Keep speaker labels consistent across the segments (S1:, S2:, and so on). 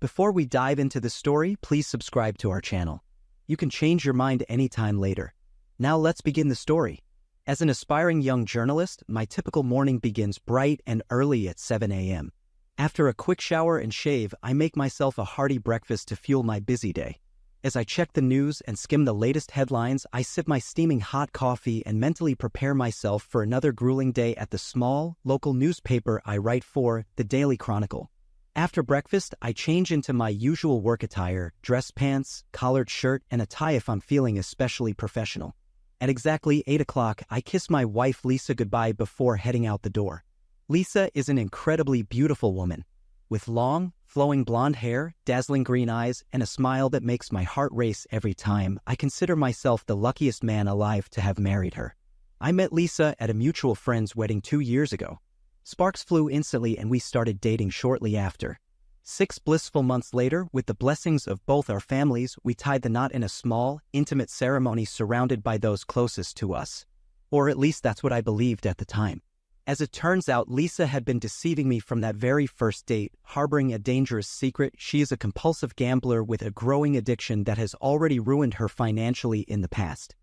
S1: Before we dive into the story, please subscribe to our channel. You can change your mind anytime later. Now let's begin the story. As an aspiring young journalist, my typical morning begins bright and early at 7 a.m. After a quick shower and shave, I make myself a hearty breakfast to fuel my busy day. As I check the news and skim the latest headlines, I sip my steaming hot coffee and mentally prepare myself for another grueling day at the small, local newspaper I write for, the Daily Chronicle. After breakfast, I change into my usual work attire, dress pants, collared shirt, and a tie if I'm feeling especially professional. At exactly 8 o'clock, I kiss my wife Lisa goodbye before heading out the door. Lisa is an incredibly beautiful woman. With long, flowing blonde hair, dazzling green eyes, and a smile that makes my heart race every time, I consider myself the luckiest man alive to have married her. I met Lisa at a mutual friend's wedding 2 years ago. Sparks flew instantly and we started dating shortly after. 6 blissful months later, with the blessings of both our families, we tied the knot in a small, intimate ceremony surrounded by those closest to us. Or at least that's what I believed at the time. As it turns out, Lisa had been deceiving me from that very first date, harboring a dangerous secret. She is a compulsive gambler with a growing addiction that has already ruined her financially in the past.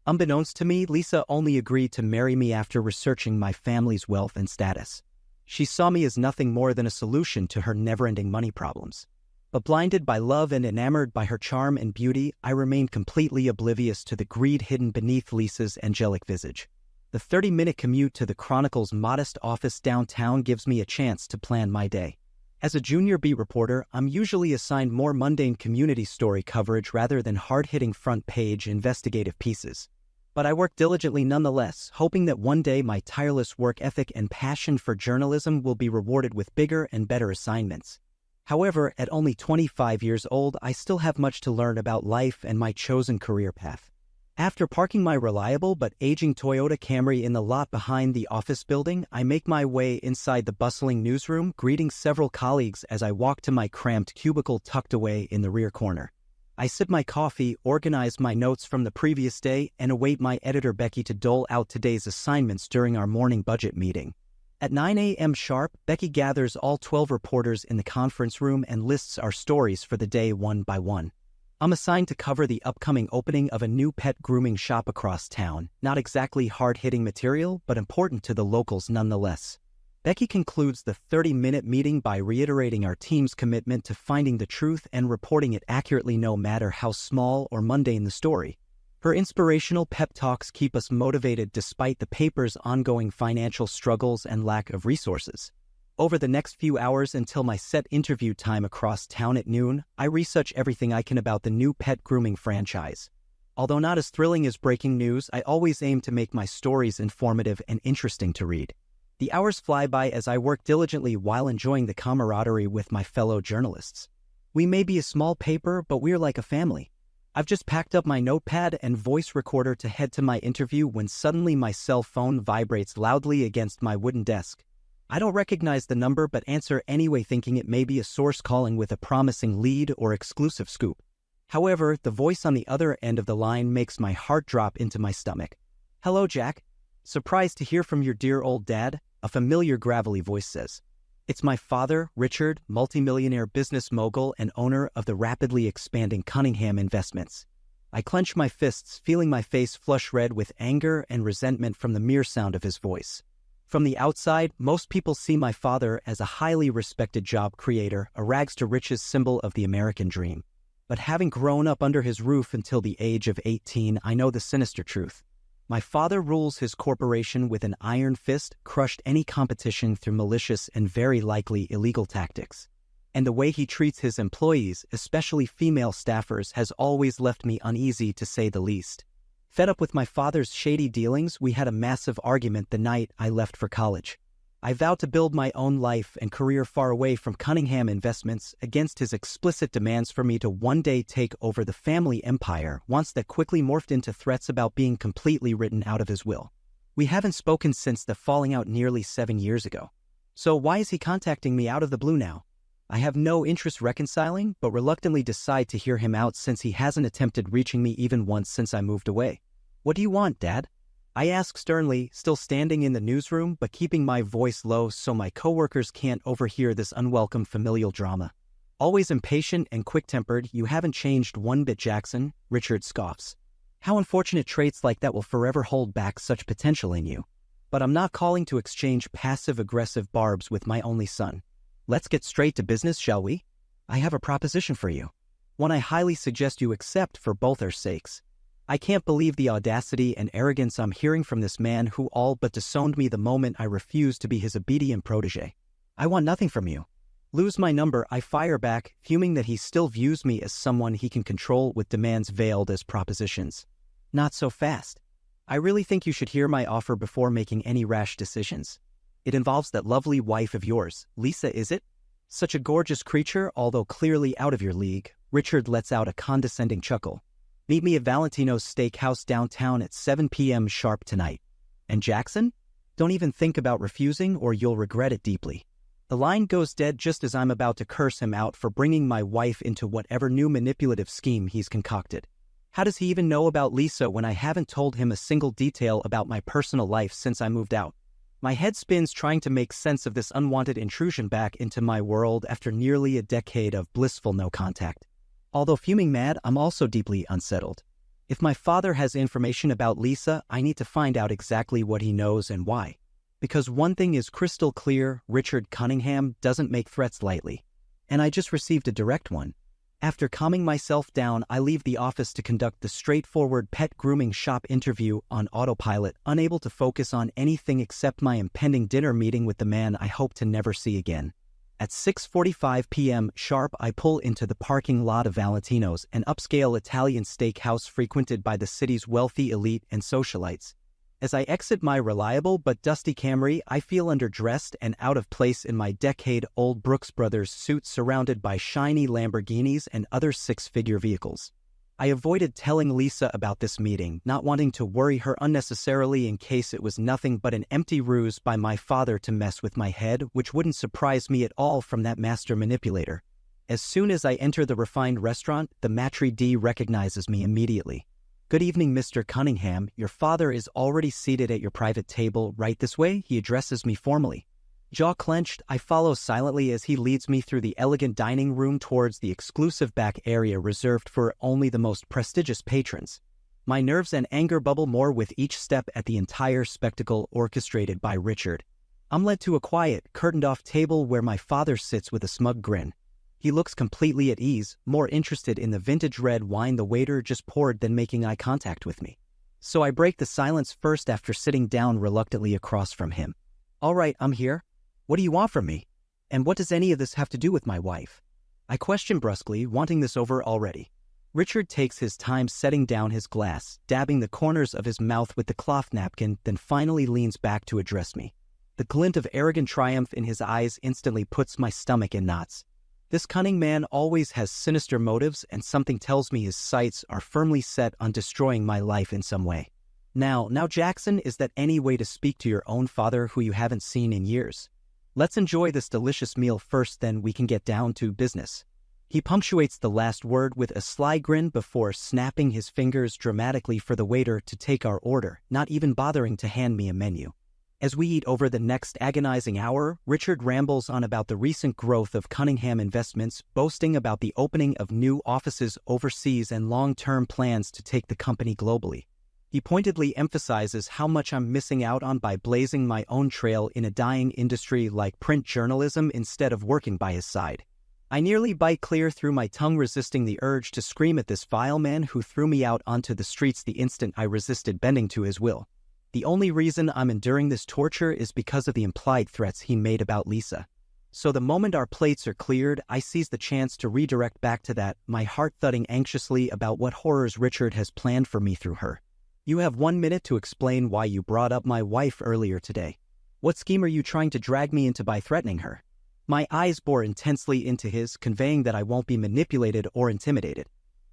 S1: Unbeknownst to me, Lisa only agreed to marry me after researching my family's wealth and status. She saw me as nothing more than a solution to her never-ending money problems. But blinded by love and enamored by her charm and beauty, I remained completely oblivious to the greed hidden beneath Lisa's angelic visage. The 30-minute commute to the Chronicle's modest office downtown gives me a chance to plan my day. As a junior beat reporter, I'm usually assigned more mundane community story coverage rather than hard-hitting front-page investigative pieces. But I work diligently nonetheless, hoping that one day my tireless work ethic and passion for journalism will be rewarded with bigger and better assignments. However, at only 25 years old, I still have much to learn about life and my chosen career path. After parking my reliable but aging Toyota Camry in the lot behind the office building, I make my way inside the bustling newsroom, greeting several colleagues as I walk to my cramped cubicle tucked away in the rear corner. I sip my coffee, organize my notes from the previous day, and await my editor Becky to dole out today's assignments during our morning budget meeting. At 9 a.m. sharp, Becky gathers all 12 reporters in the conference room and lists our stories for the day one by one. I'm assigned to cover the upcoming opening of a new pet grooming shop across town, not exactly hard-hitting material, but important to the locals nonetheless. Becky concludes the 30-minute meeting by reiterating our team's commitment to finding the truth and reporting it accurately no matter how small or mundane the story. Her inspirational pep talks keep us motivated despite the paper's ongoing financial struggles and lack of resources. Over the next few hours until my set interview time across town at noon, I research everything I can about the new pet grooming franchise. Although not as thrilling as breaking news, I always aim to make my stories informative and interesting to read. The hours fly by as I work diligently while enjoying the camaraderie with my fellow journalists. We may be a small paper, but we're like a family. I've just packed up my notepad and voice recorder to head to my interview when suddenly my cell phone vibrates loudly against my wooden desk. I don't recognize the number but answer anyway, thinking it may be a source calling with a promising lead or exclusive scoop. However, the voice on the other end of the line makes my heart drop into my stomach. "Hello, Jack. Surprised to hear from your dear old dad," a familiar gravelly voice says. It's my father, Richard, multimillionaire business mogul and owner of the rapidly expanding Cunningham Investments. I clench my fists, feeling my face flush red with anger and resentment from the mere sound of his voice. From the outside, most people see my father as a highly respected job creator, a rags-to-riches symbol of the American dream. But having grown up under his roof until the age of 18, I know the sinister truth. My father rules his corporation with an iron fist, crushed any competition through malicious and very likely illegal tactics. And the way he treats his employees, especially female staffers, has always left me uneasy to say the least. Fed up with my father's shady dealings, we had a massive argument the night I left for college. I vowed to build my own life and career far away from Cunningham Investments against his explicit demands for me to one day take over the family empire, wants that quickly morphed into threats about being completely written out of his will. We haven't spoken since the falling out nearly 7 years ago. So why is he contacting me out of the blue now? I have no interest reconciling, but reluctantly decide to hear him out since he hasn't attempted reaching me even once since I moved away. "What do you want, Dad?" I ask sternly, still standing in the newsroom but keeping my voice low so my coworkers can't overhear this unwelcome familial drama. Always impatient and quick-tempered, you haven't changed one bit, Jackson, Richard scoffs. How unfortunate traits like that will forever hold back such potential in you. But I'm not calling to exchange passive-aggressive barbs with my only son. Let's get straight to business, shall we? I have a proposition for you. One I highly suggest you accept for both our sakes. I can't believe the audacity and arrogance I'm hearing from this man who all but disowned me the moment I refused to be his obedient protege. I want nothing from you. Lose my number, I fire back, fuming that he still views me as someone he can control with demands veiled as propositions. Not so fast. I really think you should hear my offer before making any rash decisions. It involves that lovely wife of yours, Lisa, is it? Such a gorgeous creature, although clearly out of your league. Richard lets out a condescending chuckle. Meet me at Valentino's Steakhouse downtown at 7 p.m. sharp tonight. And Jackson? Don't even think about refusing or you'll regret it deeply. The line goes dead just as I'm about to curse him out for bringing my wife into whatever new manipulative scheme he's concocted. How does he even know about Lisa when I haven't told him a single detail about my personal life since I moved out? My head spins trying to make sense of this unwanted intrusion back into my world after nearly a decade of blissful no contact. Although fuming mad, I'm also deeply unsettled. If my father has information about Lisa, I need to find out exactly what he knows and why. Because one thing is crystal clear, Richard Cunningham doesn't make threats lightly. And I just received a direct one. After calming myself down, I leave the office to conduct the straightforward pet grooming shop interview on autopilot, unable to focus on anything except my impending dinner meeting with the man I hope to never see again. At 6:45 p.m. sharp, I pull into the parking lot of Valentino's, an upscale Italian steakhouse frequented by the city's wealthy elite and socialites. As I exit my reliable but dusty Camry, I feel underdressed and out of place in my decade-old Brooks Brothers suit surrounded by shiny Lamborghinis and other six-figure vehicles. I avoided telling Lisa about this meeting, not wanting to worry her unnecessarily in case it was nothing but an empty ruse by my father to mess with my head, which wouldn't surprise me at all from that master manipulator. As soon as I enter the refined restaurant, the maitre d' recognizes me immediately. "Good evening, Mr. Cunningham. Your father is already seated at your private table. Right this way," he addresses me formally. Jaw clenched, I follow silently as he leads me through the elegant dining room towards the exclusive back area reserved for only the most prestigious patrons. My nerves and anger bubble more with each step at the entire spectacle orchestrated by Richard. I'm led to a quiet, curtained-off table where my father sits with a smug grin. He looks completely at ease, more interested in the vintage red wine the waiter just poured than making eye contact with me. So I break the silence first after sitting down reluctantly across from him. "All right, I'm here. What do you want from me? And what does any of this have to do with my wife?" I question brusquely, wanting this over already. Richard takes his time setting down his glass, dabbing the corners of his mouth with the cloth napkin, then finally leans back to address me. The glint of arrogant triumph in his eyes instantly puts my stomach in knots. This cunning man always has sinister motives, and something tells me his sights are firmly set on destroying my life in some way. Now, Jackson, is that any way to speak to your own father who you haven't seen in years? Let's enjoy this delicious meal first, then we can get down to business. He punctuates the last word with a sly grin before snapping his fingers dramatically for the waiter to take our order, not even bothering to hand me a menu. As we eat over the next agonizing hour, Richard rambles on about the recent growth of Cunningham Investments, boasting about the opening of new offices overseas and long-term plans to take the company globally. He pointedly emphasizes how much I'm missing out on by blazing my own trail in a dying industry like print journalism instead of working by his side. I nearly bite clear through my tongue, resisting the urge to scream at this vile man who threw me out onto the streets the instant I resisted bending to his will. The only reason I'm enduring this torture is because of the implied threats he made about Lisa. So the moment our plates are cleared, I seize the chance to redirect back to that, my heart thudding anxiously about what horrors Richard has planned for me through her. "You have 1 minute to explain why you brought up my wife earlier today. What scheme are you trying to drag me into by threatening her?" My eyes bore intensely into his, conveying that I won't be manipulated or intimidated.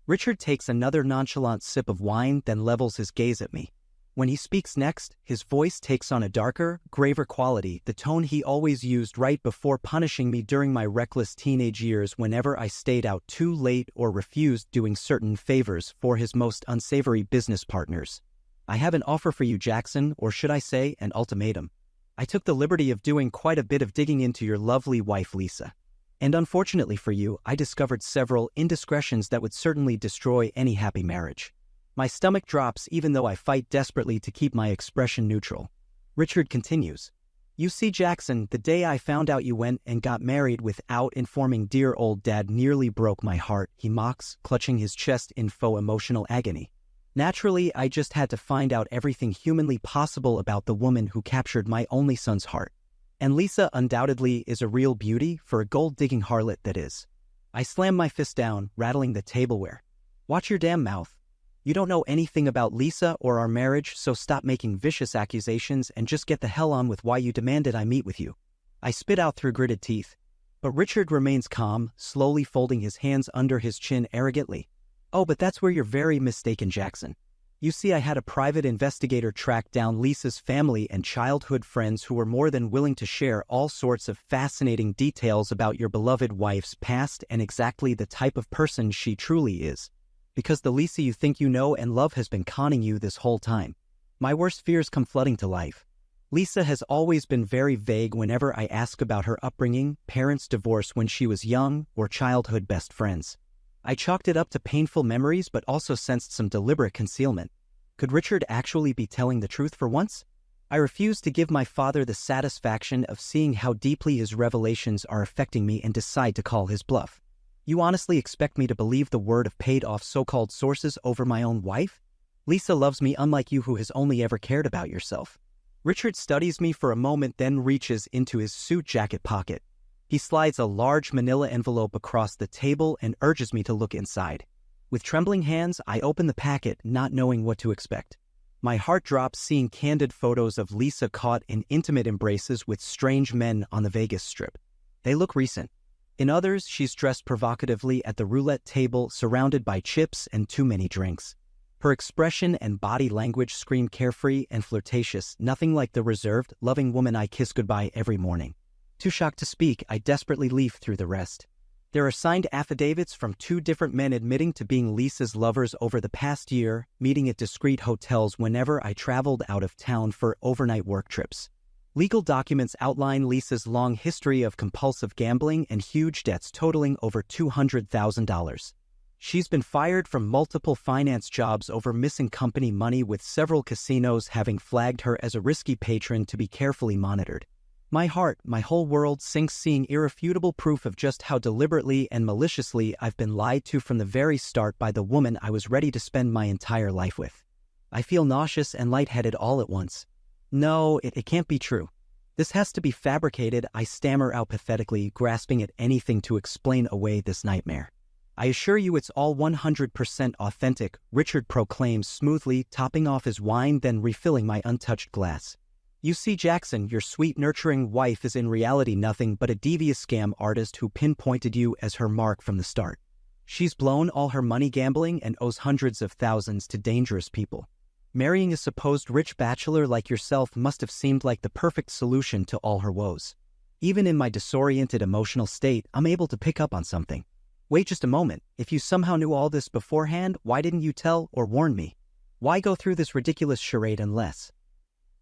S1: Richard takes another nonchalant sip of wine, then levels his gaze at me. When he speaks next, his voice takes on a darker, graver quality, the tone he always used right before punishing me during my reckless teenage years whenever I stayed out too late or refused doing certain favors for his most unsavory business partners. "I have an offer for you, Jackson, or should I say, an ultimatum. I took the liberty of doing quite a bit of digging into your lovely wife, Lisa. And unfortunately for you, I discovered several indiscretions that would certainly destroy any happy marriage. My stomach drops even though I fight desperately to keep my expression neutral. Richard continues. You see, Jackson, the day I found out you went and got married without informing dear old dad nearly broke my heart, he mocks, clutching his chest in faux emotional agony. Naturally, I just had to find out everything humanly possible about the woman who captured my only son's heart. And Lisa undoubtedly is a real beauty for a gold-digging harlot that is. I slam my fist down, rattling the tableware. Watch your damn mouth. You don't know anything about Lisa or our marriage, so stop making vicious accusations and just get the hell on with why you demanded I meet with you. I spit out through gritted teeth. But Richard remains calm, slowly folding his hands under his chin arrogantly. Oh, but that's where you're very mistaken, Jackson. You see, I had a private investigator track down Lisa's family and childhood friends who were more than willing to share all sorts of fascinating details about your beloved wife's past and exactly the type of person she truly is. Because the Lisa you think you know and love has been conning you this whole time. My worst fears come flooding to life. Lisa has always been very vague whenever I ask about her upbringing, parents' divorce when she was young, or childhood best friends. I chalked it up to painful memories but also sensed some deliberate concealment. Could Richard actually be telling the truth for once? I refused to give my father the satisfaction of seeing how deeply his revelations are affecting me and decide to call his bluff. You honestly expect me to believe the word of paid-off so-called sources over my own wife? Lisa loves me unlike you who has only ever cared about yourself. Richard studies me for a moment, then reaches into his suit jacket pocket. He slides a large manila envelope across the table and urges me to look inside. With trembling hands, I open the packet, not knowing what to expect. My heart drops seeing candid photos of Lisa caught in intimate embraces with strange men on the Vegas Strip. They look recent. In others, she's dressed provocatively at the roulette table, surrounded by chips and too many drinks. Her expression and body language scream carefree and flirtatious, nothing like the reserved, loving woman I kiss goodbye every morning. Too shocked to speak, I desperately leaf through the rest. There are signed affidavits from 2 different men admitting to being Lisa's lovers over the past year, meeting at discreet hotels whenever I traveled out of town for overnight work trips. Legal documents outline Lisa's long history of compulsive gambling and huge debts totaling over $200,000. She's been fired from multiple finance jobs over missing company money, with several casinos having flagged her as a risky patron to be carefully monitored. My heart, my whole world sinks seeing irrefutable proof of just how deliberately and maliciously I've been lied to from the very start by the woman I was ready to spend my entire life with. I feel nauseous and lightheaded all at once. No, it can't be true. This has to be fabricated, I stammer out pathetically, grasping at anything to explain away this nightmare. I assure you it's all 100% authentic, Richard proclaims smoothly, topping off his wine then refilling my untouched glass. You see, Jackson, your sweet, nurturing wife is in reality nothing but a devious scam artist who pinpointed you as her mark from the start. She's blown all her money gambling and owes hundreds of thousands to dangerous people. Marrying a supposed rich bachelor like yourself must have seemed like the perfect solution to all her woes. Even in my disoriented emotional state, I'm able to pick up on something. Wait just a moment, if you somehow knew all this beforehand, why didn't you tell or warn me? Why go through this ridiculous charade unless?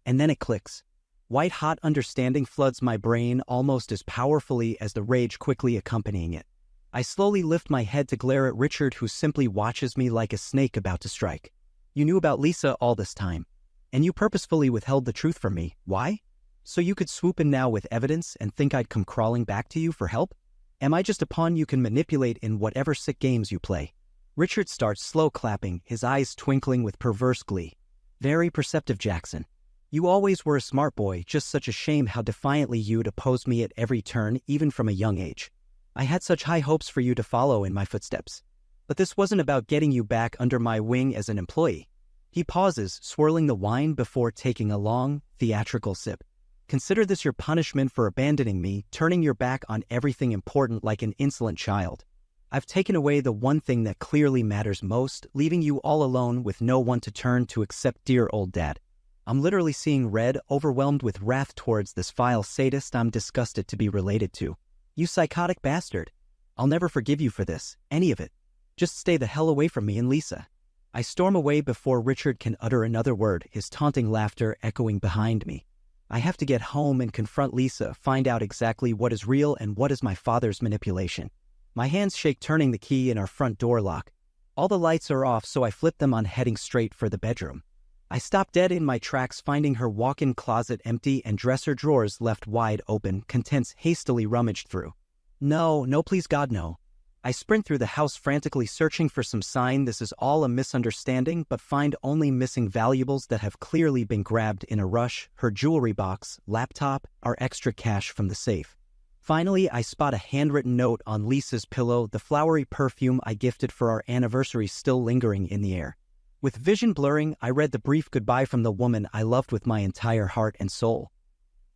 S1: And then it clicks. White-hot understanding floods my brain almost as powerfully as the rage quickly accompanying it. I slowly lift my head to glare at Richard, who simply watches me like a snake about to strike. You knew about Lisa all this time, and you purposefully withheld the truth from me. Why? So you could swoop in now with evidence and think I'd come crawling back to you for help? Am I just a pawn you can manipulate in whatever sick games you play? Richard starts slow clapping, his eyes twinkling with perverse glee. Very perceptive, Jackson. You always were a smart boy, just such a shame how defiantly you'd oppose me at every turn, even from a young age. I had such high hopes for you to follow in my footsteps. But this wasn't about getting you back under my wing as an employee. He pauses, swirling the wine before taking a long, theatrical sip. Consider this your punishment for abandoning me, turning your back on everything important like an insolent child. I've taken away the one thing that clearly matters most, leaving you all alone with no one to turn to except dear old dad. I'm literally seeing red, overwhelmed with wrath towards this vile sadist I'm disgusted to be related to. You psychotic bastard. I'll never forgive you for this, any of it. Just stay the hell away from me and Lisa. I storm away before Richard can utter another word, his taunting laughter echoing behind me. I have to get home and confront Lisa, find out exactly what is real and what is my father's manipulation. My hands shake turning the key in our front door lock. All the lights are off, so I flip them on, heading straight for the bedroom. I stop dead in my tracks, finding her walk-in closet empty and dresser drawers left wide open, contents hastily rummaged through. No, please God, no. I sprint through the house frantically searching for some sign this is all a misunderstanding, but find only missing valuables that have clearly been grabbed in a rush: her jewelry box, laptop, our extra cash from the safe. Finally, I spot a handwritten note on Lisa's pillow, the flowery perfume I gifted for our anniversary still lingering in the air. With vision blurring, I read the brief goodbye from the woman I loved with my entire heart and soul.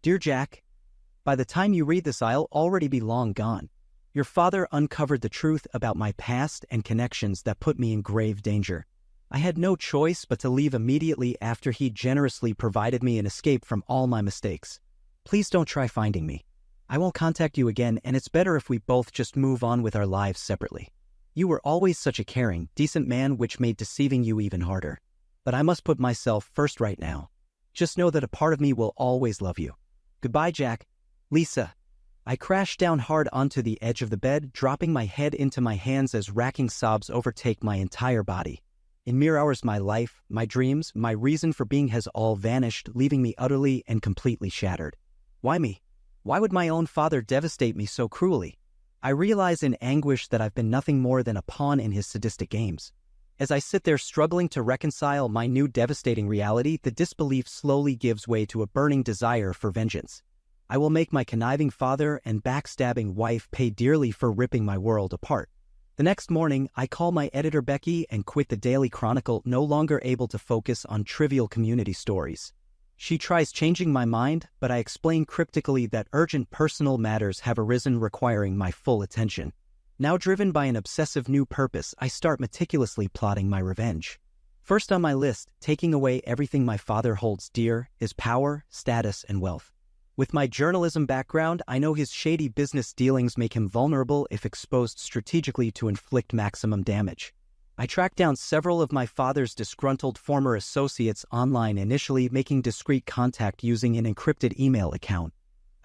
S1: Dear Jack, by the time you read this, I'll already be long gone. Your father uncovered the truth about my past and connections that put me in grave danger. I had no choice but to leave immediately after he generously provided me an escape from all my mistakes. Please don't try finding me. I won't contact you again, and it's better if we both just move on with our lives separately. You were always such a caring, decent man, which made deceiving you even harder. But I must put myself first right now. Just know that a part of me will always love you. Goodbye, Jack. Lisa. I crashed down hard onto the edge of the bed, dropping my head into my hands as racking sobs overtake my entire body. In mere hours, my life, my dreams, my reason for being has all vanished, leaving me utterly and completely shattered. Why me? Why would my own father devastate me so cruelly? I realize in anguish that I've been nothing more than a pawn in his sadistic games. As I sit there struggling to reconcile my new devastating reality, the disbelief slowly gives way to a burning desire for vengeance. I will make my conniving father and backstabbing wife pay dearly for ripping my world apart. The next morning, I call my editor Becky and quit the Daily Chronicle, no longer able to focus on trivial community stories. She tries changing my mind, but I explain cryptically that urgent personal matters have arisen requiring my full attention. Now driven by an obsessive new purpose, I start meticulously plotting my revenge. First on my list, taking away everything my father holds dear, his power, status, and wealth. With my journalism background, I know his shady business dealings make him vulnerable if exposed strategically to inflict maximum damage. I tracked down several of my father's disgruntled former associates online, initially making discreet contact using an encrypted email account.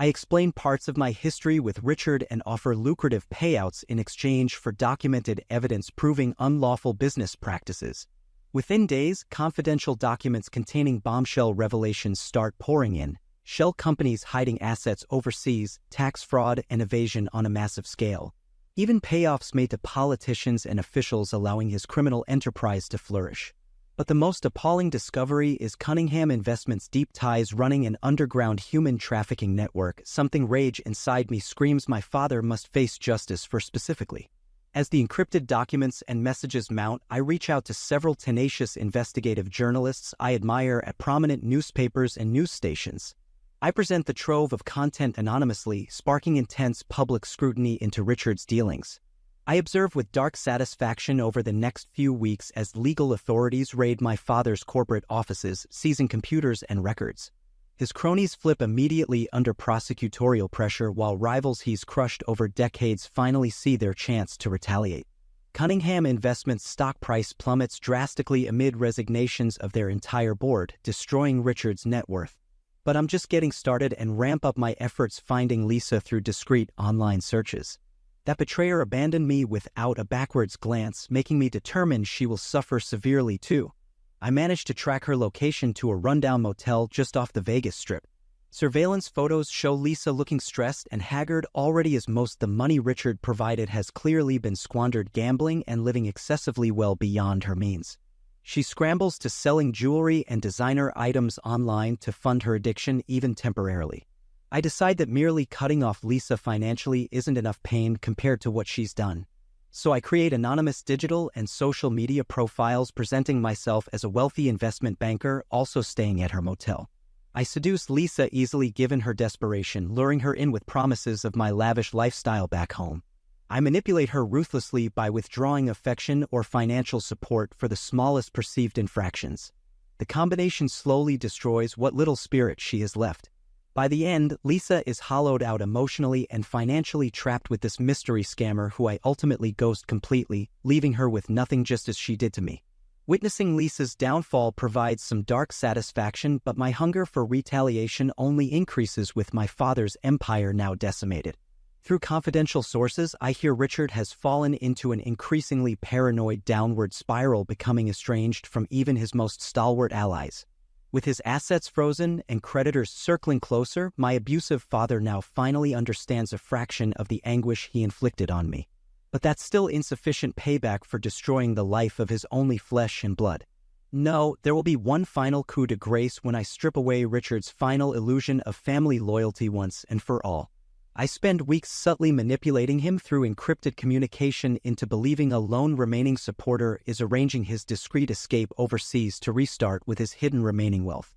S1: I explain parts of my history with Richard and offer lucrative payouts in exchange for documented evidence proving unlawful business practices. Within days, confidential documents containing bombshell revelations start pouring in. Shell companies hiding assets overseas, tax fraud and evasion on a massive scale. Even payoffs made to politicians and officials, allowing his criminal enterprise to flourish. But the most appalling discovery is Cunningham Investments' deep ties running an underground human trafficking network, something rage inside me screams my father must face justice for specifically. As the encrypted documents and messages mount, I reach out to several tenacious investigative journalists I admire at prominent newspapers and news stations. I present the trove of content anonymously, sparking intense public scrutiny into Richard's dealings. I observe with dark satisfaction over the next few weeks as legal authorities raid my father's corporate offices, seizing computers and records. His cronies flip immediately under prosecutorial pressure, while rivals he's crushed over decades finally see their chance to retaliate. Cunningham Investments' stock price plummets drastically amid resignations of their entire board, destroying Richard's net worth. But I'm just getting started and ramp up my efforts finding Lisa through discreet online searches. That betrayer abandoned me without a backwards glance, making me determined she will suffer severely too. I managed to track her location to a rundown motel just off the Vegas Strip. Surveillance photos show Lisa looking stressed and haggard, already as most the money Richard provided has clearly been squandered gambling and living excessively well beyond her means. She scrambles to selling jewelry and designer items online to fund her addiction, even temporarily. I decide that merely cutting off Lisa financially isn't enough pain compared to what she's done. So I create anonymous digital and social media profiles presenting myself as a wealthy investment banker also staying at her motel. I seduce Lisa easily given her desperation, luring her in with promises of my lavish lifestyle back home. I manipulate her ruthlessly by withdrawing affection or financial support for the smallest perceived infractions. The combination slowly destroys what little spirit she has left. By the end, Lisa is hollowed out emotionally and financially, trapped with this mystery scammer who I ultimately ghost completely, leaving her with nothing, just as she did to me. Witnessing Lisa's downfall provides some dark satisfaction, but my hunger for retaliation only increases with my father's empire now decimated. Through confidential sources, I hear Richard has fallen into an increasingly paranoid downward spiral, becoming estranged from even his most stalwart allies. With his assets frozen and creditors circling closer, my abusive father now finally understands a fraction of the anguish he inflicted on me. But that's still insufficient payback for destroying the life of his only flesh and blood. No, there will be one final coup de grace when I strip away Richard's final illusion of family loyalty once and for all. I spend weeks subtly manipulating him through encrypted communication into believing a lone remaining supporter is arranging his discreet escape overseas to restart with his hidden remaining wealth.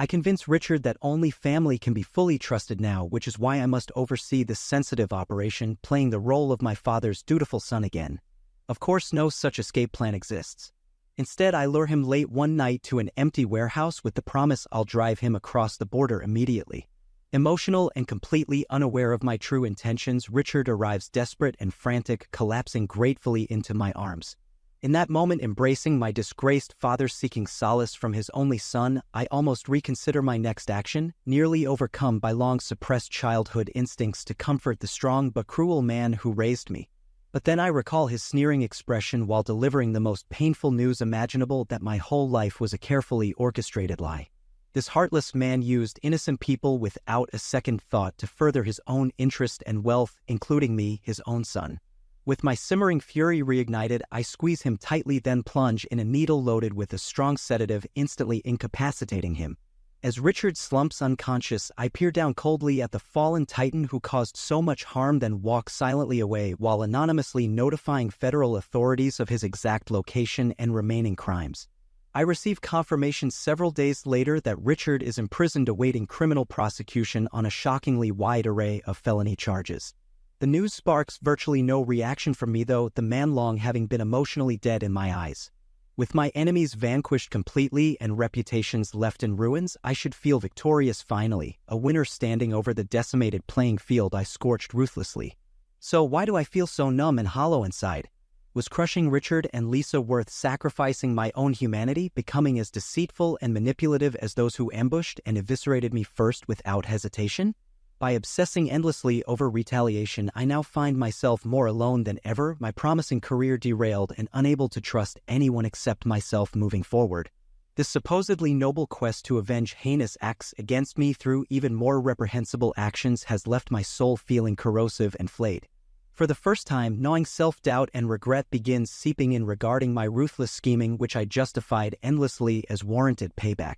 S1: I convince Richard that only family can be fully trusted now, which is why I must oversee this sensitive operation, playing the role of my father's dutiful son again. Of course, no such escape plan exists. Instead, I lure him late one night to an empty warehouse with the promise I'll drive him across the border immediately. Emotional and completely unaware of my true intentions, Richard arrives desperate and frantic, collapsing gratefully into my arms. In that moment, embracing my disgraced father seeking solace from his only son, I almost reconsider my next action, nearly overcome by long-suppressed childhood instincts to comfort the strong but cruel man who raised me. But then I recall his sneering expression while delivering the most painful news imaginable, that my whole life was a carefully orchestrated lie. This heartless man used innocent people without a second thought to further his own interest and wealth, including me, his own son. With my simmering fury reignited, I squeeze him tightly, then plunge in a needle loaded with a strong sedative, instantly incapacitating him. As Richard slumps unconscious, I peer down coldly at the fallen titan who caused so much harm, then walk silently away while anonymously notifying federal authorities of his exact location and remaining crimes. I receive confirmation several days later that Richard is imprisoned awaiting criminal prosecution on a shockingly wide array of felony charges. The news sparks virtually no reaction from me, though, the man long having been emotionally dead in my eyes. With my enemies vanquished completely and reputations left in ruins, I should feel victorious finally, a winner standing over the decimated playing field I scorched ruthlessly. So why do I feel so numb and hollow inside? Was crushing Richard and Lisa worth sacrificing my own humanity, becoming as deceitful and manipulative as those who ambushed and eviscerated me first without hesitation? By obsessing endlessly over retaliation, I now find myself more alone than ever, my promising career derailed and unable to trust anyone except myself moving forward. This supposedly noble quest to avenge heinous acts against me through even more reprehensible actions has left my soul feeling corrosive and flayed. For the first time, gnawing self-doubt and regret begins seeping in regarding my ruthless scheming, which I justified endlessly as warranted payback.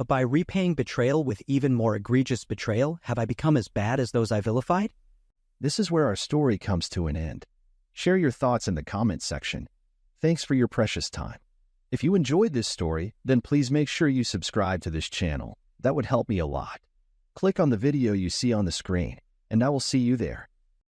S1: But by repaying betrayal with even more egregious betrayal, have I become as bad as those I vilified?
S2: This is where our story comes to an end. Share your thoughts in the comments section. Thanks for your precious time. If you enjoyed this story, then please make sure you subscribe to this channel. That would help me a lot. Click on the video you see on the screen, and I will see you there.